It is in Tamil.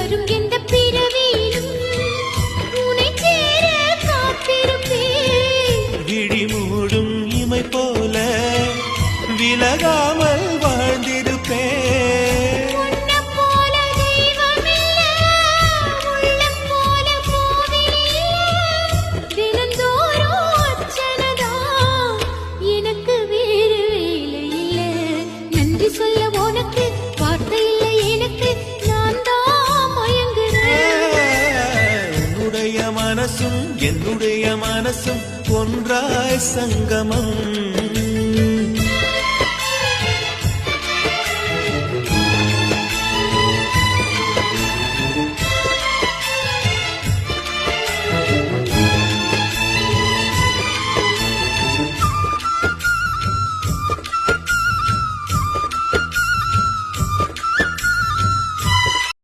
வரும் எந்த பிறவியிலும் உன்னை சேர காத்திருப்பேன். விழி மூடும் இமை போல விலகாமல் வாழ்ந்திருப்பேன். உன்னைப் போல தெய்வமில்ல, உள்ளம் போல கோவிலில்ல. தினந்தோறும் அர்ச்சனைதான், எனக்கு வேறு வேலை இல்ல. நன்றி சொல்ல உனக்கு வார்த்தை இல்லை எனக்கு, நான் தான் மயங்குறேன். உன்னுடைய மனசும் என்னுடைய மனசும் ஒன்றாய் சங்கமம்.